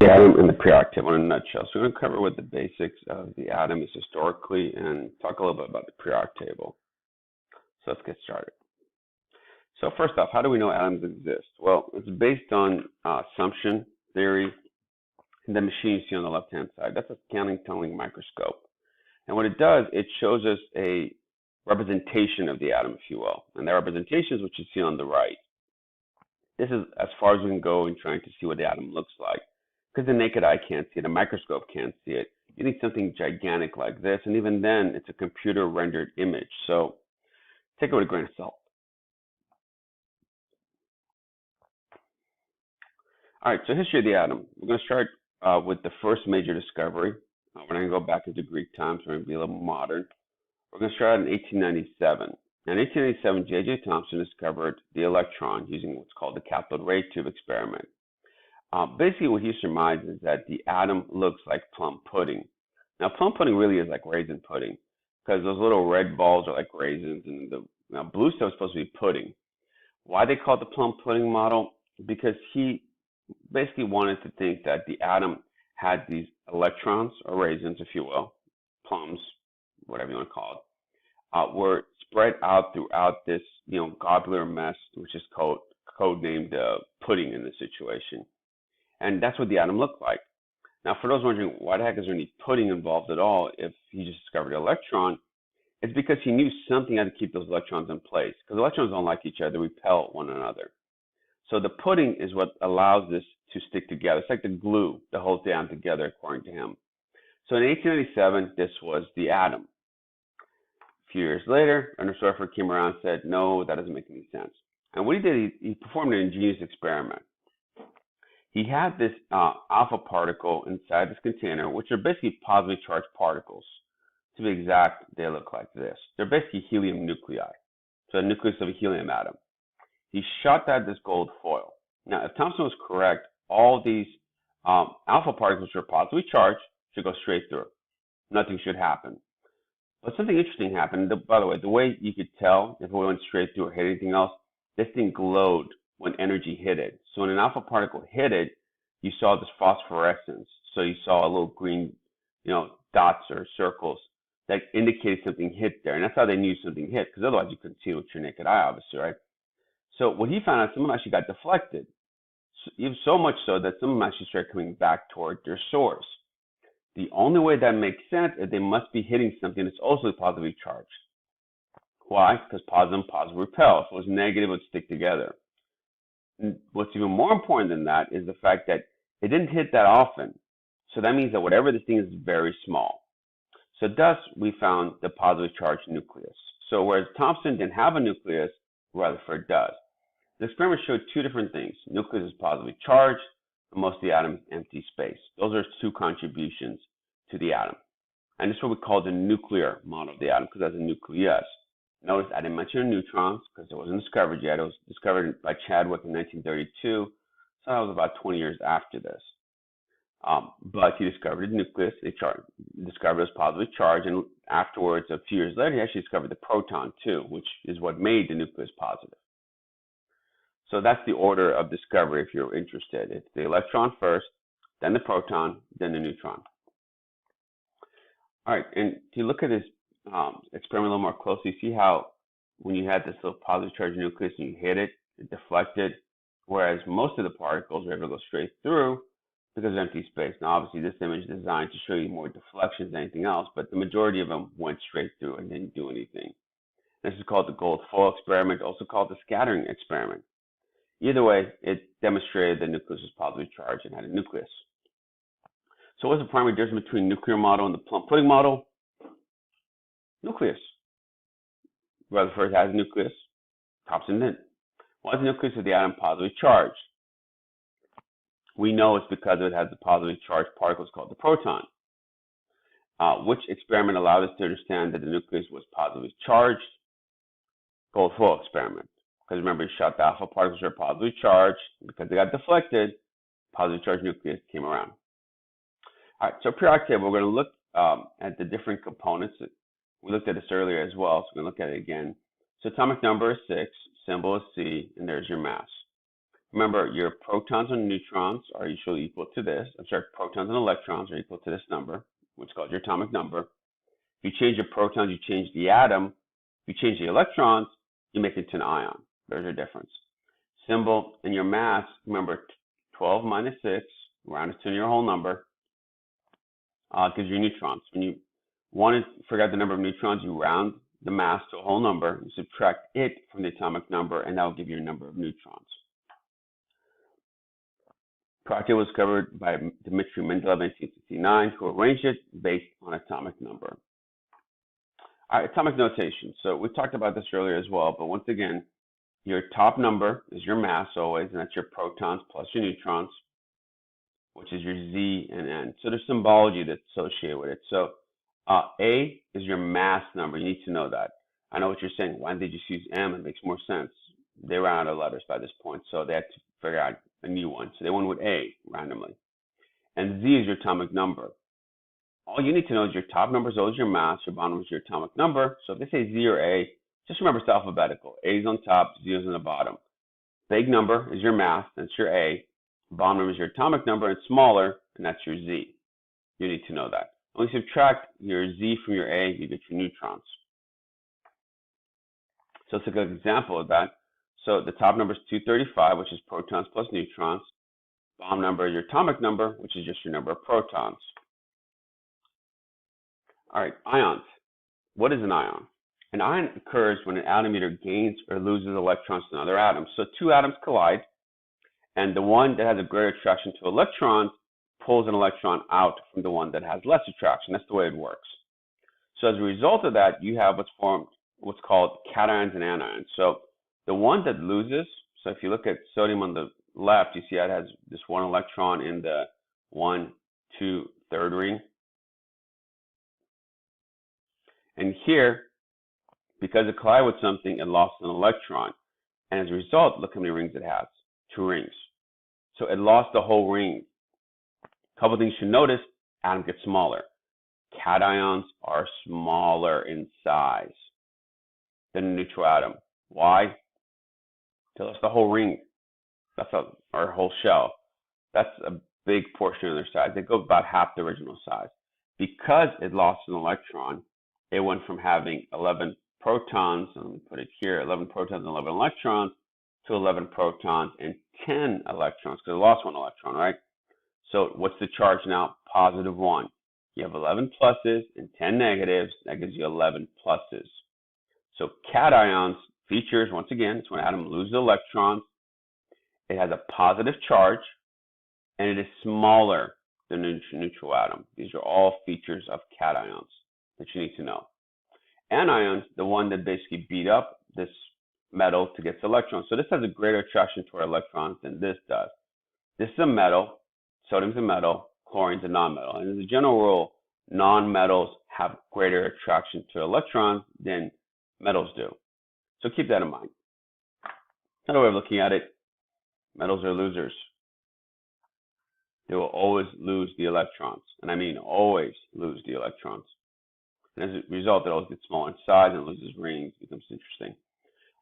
The atom in the periodic table in a nutshell. So we're going to cover what the basics of the atom is historically and talk a little bit about the periodic table. So let's get started. So first off, how do we know atoms exist? Well, it's based on assumption theory and the machine you see on the left-hand side. That's a scanning tunneling microscope. And what it does, it shows us a representation of the atom, if you will. And that representation is what you see on the right. This is as far as we can go in trying to see what the atom looks like. Because the naked eye can't see it, a microscope can't see it. You need something gigantic like this, and even then, it's a computer-rendered image. So take it with a grain of salt. All right, so history of the atom. We're going to start with the first major discovery. We're not going to go back into Greek times. We're going to be a little modern. We're going to start in 1897. In 1897, J.J. Thomson discovered the electron using what's called the cathode ray tube experiment. Basically, what he surmised is that the atom looks like plum pudding. Now, plum pudding really is like raisin pudding because those little red balls are like raisins, and the blue stuff is supposed to be pudding. Why they call it the plum pudding model? Because he basically wanted to think that the atom had these electrons, or raisins, if you will, plums, whatever you want to call it, were spread out throughout this, globular mess, which is codenamed pudding in this situation. And that's what the atom looked like. Now, for those wondering, why the heck is there any pudding involved at all if he just discovered the electron? It's because he knew something had to keep those electrons in place. Because electrons don't like each other, they repel one another. So the pudding is what allows this to stick together. It's like the glue that holds the atom together, according to him. So in 1897, this was the atom. A few years later, Ernest Rutherford came around and said, no, that doesn't make any sense. And what he did, he performed an ingenious experiment. He had this alpha particle inside this container, which are basically positively charged particles. To be exact, they look like this. They're basically helium nuclei, so the nucleus of a helium atom. He shot that this gold foil. Now, if Thomson was correct, all these alpha particles which are positively charged should go straight through. Nothing should happen. But something interesting happened. By the way, the way you could tell if it went straight through or hit anything else, this thing glowed when energy hit it. So when an alpha particle hit it, you saw this phosphorescence. So you saw a little green, dots or circles that indicated something hit there. And that's how they knew something hit, because otherwise you couldn't see it with your naked eye, obviously, right? So what he found out, some of them actually got deflected. So much so that some of them actually started coming back toward their source. The only way that makes sense is they must be hitting something that's also positively charged. Why? Because positive and positive repel. If it was negative, it would stick together. And what's even more important than that is the fact that it didn't hit that often. So that means that whatever this thing is very small. So thus, we found the positively charged nucleus. So whereas Thomson didn't have a nucleus, Rutherford does. The experiment showed two different things. Nucleus is positively charged, and most of the atom is empty space. Those are two contributions to the atom. And this is what we call the nuclear model of the atom, because it has a nucleus. Notice I didn't mention neutrons because it wasn't discovered yet. It was discovered by Chadwick in 1932, so that was about 20 years after this. But he discovered the nucleus, discovered it was positively charged, and afterwards, a few years later, he actually discovered the proton too, which is what made the nucleus positive. So that's the order of discovery if you're interested. It's the electron first, then the proton, then the neutron. All right, and to look at this experiment a little more closely, see how when you had this little positive charged nucleus and you hit it, it deflected, whereas most of the particles were able to go straight through because of empty space. Now, obviously, this image is designed to show you more deflections than anything else, but the majority of them went straight through and didn't do anything. This is called the gold foil experiment, also called the scattering experiment. Either way, it demonstrated the nucleus was positively charged and had a nucleus. So what's the primary difference between the nuclear model and the plum pudding model? Nucleus. Rutherford has a nucleus. Thomson didn't. Why is the nucleus of the atom positively charged? We know it's because it has the positively charged particles called the proton. Which experiment allowed us to understand that the nucleus was positively charged? Gold foil experiment. Because remember, he shot the alpha particles were positively charged. Because they got deflected, positively charged nucleus came around. All right, so periodic table, we're going to look at the different components. We looked at this earlier as well, so we're going to look at it again. So atomic number is 6, symbol is C, and there's your mass. remember your protons and neutrons are usually equal to this. I'm sorry, protons and electrons are equal to this number, which is called your atomic number. If you change your protons, you change the atom. If you change the electrons, you make it to an ion. There's your difference. Symbol and your mass, remember 12 minus 6, round it to your whole number, gives you neutrons. When you want to figure out the number of neutrons, you round the mass to a whole number, you subtract it from the atomic number, and that will give you a number of neutrons. Project was covered by Dmitry Mendeleev in 1969, who arranged it based on atomic number. All right, atomic notation. So we talked about this earlier as well, but once again, your top number is your mass always, and that's your protons plus your neutrons, which is your Z and N. So there's symbology that's associated with it. So A is your mass number. You need to know that. I know what you're saying. Why did they just use M? It makes more sense. They ran out of letters by this point, so they had to figure out a new one. So they went with A randomly. And Z is your atomic number. All you need to know is your top number is always your mass, your bottom number is your atomic number. So if they say Z or A, just remember it's alphabetical. A is on top, Z is on the bottom. Big number is your mass, that's your A. Bottom number is your atomic number, and smaller, and that's your Z. You need to know that. When you subtract your Z from your A, you get your neutrons. So let's look at an example of that. So the top number is 235, which is protons plus neutrons. Bottom number is your atomic number, which is just your number of protons. All right, ions. What is an ion? An ion occurs when an atom either gains or loses electrons to another atom. So two atoms collide, and the one that has a greater attraction to electrons pulls an electron out from the one that has less attraction. That's the way it works. So as a result of that, you have what's called cations and anions. So the one that loses, so if you look at sodium on the left, you see it has this one electron in the 1, 2, 3rd ring. And here, because it collided with something, it lost an electron. And as a result, look how many rings it has. 2 rings. So it lost the whole ring. A couple things you should notice, atom gets smaller. Cations are smaller in size than a neutral atom. Why? Because that's the whole ring. That's our whole shell. That's a big portion of their size. They go about half the original size. Because it lost an electron, it went from having 11 protons, let me put it here, 11 protons and 11 electrons, to 11 protons and 10 electrons, because it lost 1 electron, right? So what's the charge now? Positive 1. You have 11 pluses and 10 negatives. That gives you 11 pluses. So cations features, once again, it's when an atom loses electrons. It has a positive charge, and it is smaller than a neutral atom. These are all features of cations that you need to know. Anions, the one that basically beat up this metal to get electrons. So this has a greater attraction toward electrons than this does. This is a metal, sodium's a metal, chlorine's a non-metal. And as a general rule, non-metals have greater attraction to electrons than metals do. So keep that in mind. Another way of looking at it, metals are losers. They will always lose the electrons. And I mean always lose the electrons. And as a result, it always gets smaller in size and loses rings. It becomes interesting.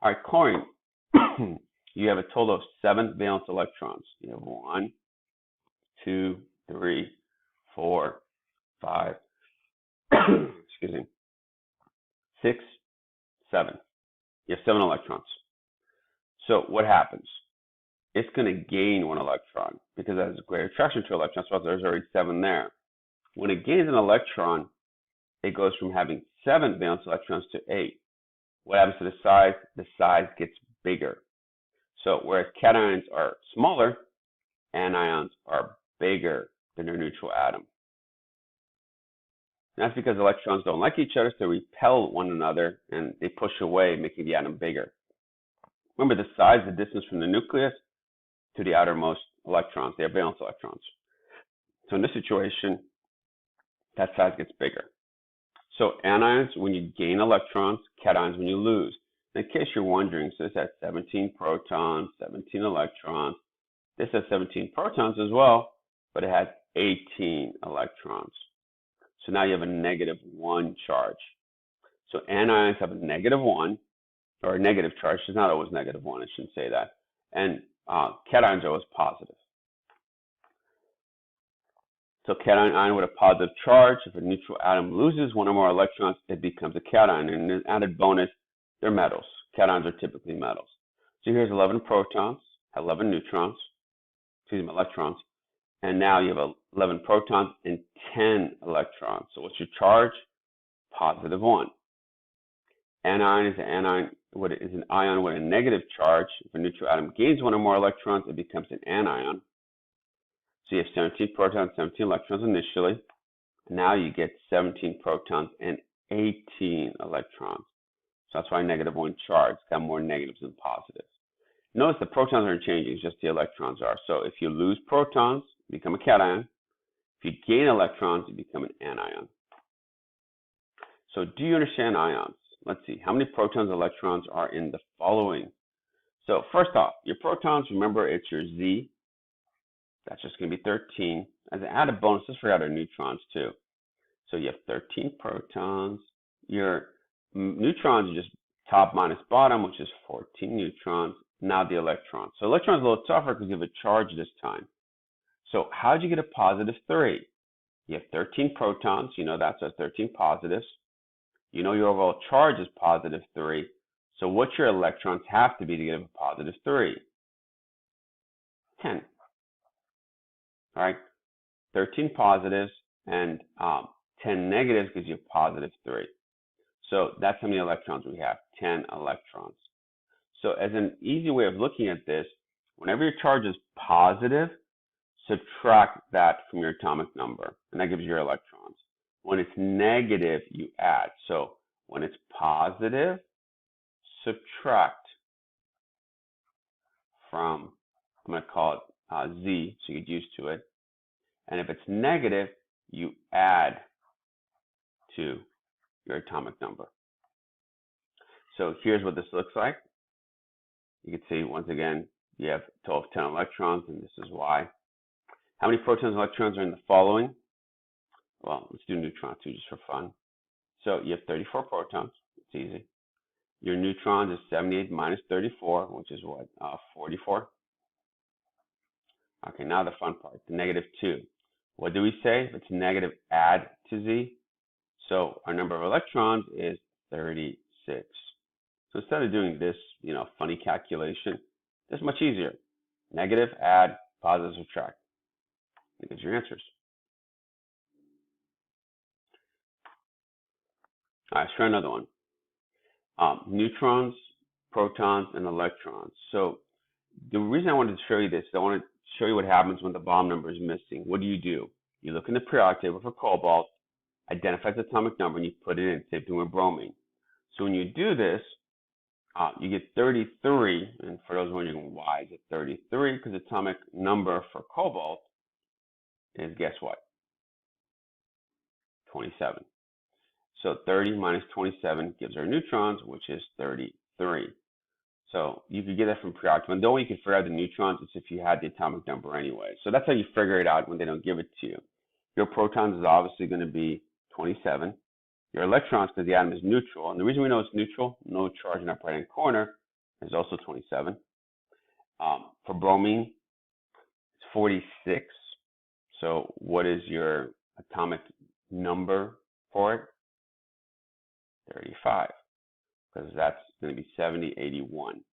All right, chlorine. You have a total of 7 valence electrons. You have 1, 2, 3, 4, 5, excuse me, 6, 7. You have 7 electrons. So what happens? It's going to gain 1 electron because it has a greater attraction to electrons, so there's already 7 there. When it gains an electron, it goes from having 7 valence electrons to 8. What happens to the size? The size gets bigger. So whereas cations are smaller, anions are bigger than their neutral atom. And that's because electrons don't like each other, so they repel one another and they push away, making the atom bigger. Remember, the size, the distance from the nucleus to the outermost electrons. They are valence electrons. So in this situation, that size gets bigger. So anions when you gain electrons, cations when you lose. In case you're wondering, so this has 17 protons, 17 electrons. This has 17 protons as well, but it has 18 electrons. So now you have a -1 charge. So anions have a -1, or a negative charge. It's not always -1, I shouldn't say that. And cations are always positive. So cation ion with a positive charge, if a neutral atom loses one or more electrons, it becomes a cation. And an added bonus, they're metals. Cations are typically metals. So here's 11 protons, 11 neutrons, electrons. And now you have 11 protons and 10 electrons. So what's your charge? Positive 1. Anion is an ion with a negative charge. If a neutral atom gains one or more electrons, it becomes an anion. So you have 17 protons, 17 electrons initially. Now you get 17 protons and 18 electrons. So that's why -1 charge. It's got more negatives than positives. Notice the protons aren't changing, just the electrons are. So if you lose protons, you become a cation. If you gain electrons, you become an anion. So do you understand ions? Let's see. How many protons and electrons are in the following? So first off, your protons, remember it's your Z. That's just going to be 13. As an added bonus, let's forget our neutrons too. So you have 13 protons. Your neutrons are just top minus bottom, which is 14 neutrons. Now the electrons. So electrons are a little tougher because you have a charge this time. So how did you get a positive 3? You have 13 protons. You know that's 13 positives. You know your overall charge is positive 3. So what your electrons have to be to get a positive 3? 10. All right, 13 positives and 10 negatives gives you a positive 3. So that's how many electrons we have, 10 electrons. So as an easy way of looking at this, whenever your charge is positive, subtract that from your atomic number, and that gives you your electrons. When it's negative, you add. So when it's positive, subtract from, I'm going to call it Z, so you get used to it. And if it's negative, you add to your atomic number. So here's what this looks like. You can see, once again, you have a total of 10 electrons, and this is why. How many protons and electrons are in the following? Well, let's do neutrons too, just for fun. So you have 34 protons. It's easy. Your neutrons is 78 minus 34, which is what? 44. Okay, now the fun part, the -2. What do we say? If it's negative, add to Z. So our number of electrons is 36. So instead of doing this, funny calculation, it's much easier. Negative, add, positive, subtract. That gives your answers. All right, let's try another one. Neutrons, protons, and electrons. So the reason I wanted to show you this is I want to show you what happens when the bomb number is missing. What do? You look in the periodic table for cobalt, identify its atomic number, and you put it in, same thing with bromine. So when you do this, you get 33, and for those wondering why is it 33, because the atomic number for cobalt is, guess what? 27. So 30 minus 27 gives our neutrons, which is 33. So you could get that from periodic table. And the only way you can figure out the neutrons is if you had the atomic number anyway. So that's how you figure it out when they don't give it to you. Your protons is obviously going to be 27. Your electrons, because the atom is neutral, and the reason we know it's neutral, no charge in the upper right-hand corner, is also 27. For bromine, it's 46. So what is your atomic number for it? 35, because that's going to be 70, 81.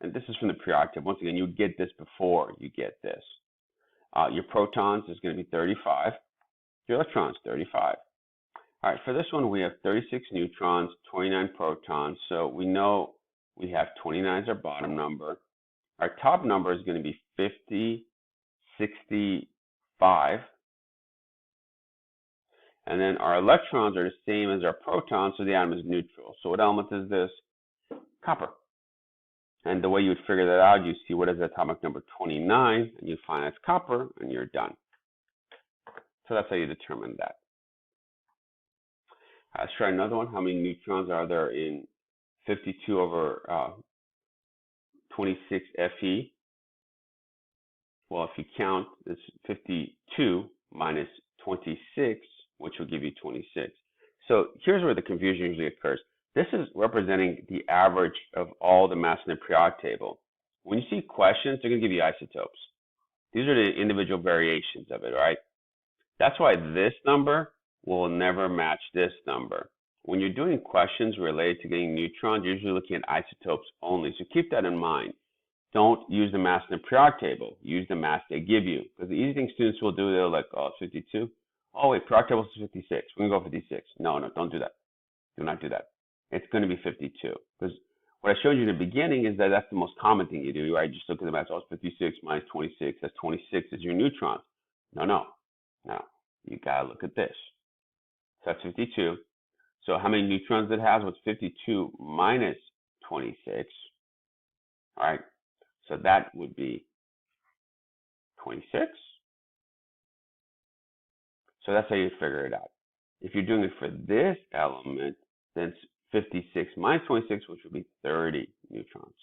And this is from the periodic table. Once again, you get this before you get this. Your protons is going to be 35. Your electrons, 35. All right, for this one, we have 36 neutrons, 29 protons. So we know we have 29 as our bottom number. Our top number is going to be 50, 65. And then our electrons are the same as our protons, so the atom is neutral. So what element is this? Copper. And the way you would figure that out, you see what is the atomic number 29, and you find it's copper, and you're done. So that's how you determine that. Let's try another one. How many neutrons are there in 52 over 26 Fe? Well, if you count, it's 52 minus 26, which will give you 26. So here's where the confusion usually occurs. This is representing the average of all the mass in the periodic table. When you see questions, they're going to give you isotopes. These are the individual variations of it, right? That's why this number will never match this number. When you're doing questions related to getting neutrons, you're usually looking at isotopes only. So keep that in mind. Don't use the mass in the periodic table. Use the mass they give you. Because the easy thing students will do, they're like, oh, it's 52. Oh, wait, periodic table is 56. We're going to go 56. No, don't do that. Do not do that. It's going to be 52. Because what I showed you in the beginning is that that's the most common thing you do, right? Just look at the mass. Oh, it's 56 minus 26. That's 26 is your neutrons. No. You got to look at this. So that's 52. So how many neutrons it has? What's 52 minus 26? All right. So that would be 26. So that's how you figure it out. If you're doing it for this element, then it's 56 minus 26, which would be 30 neutrons.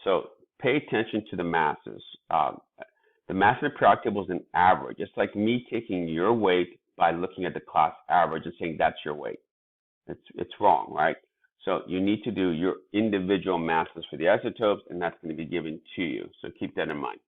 So pay attention to the masses. The mass in the periodic table is an average. It's like me taking your weight by looking at the class average and saying that's your weight. It's wrong, right? So you need to do your individual masses for the isotopes, and that's going to be given to you. So keep that in mind.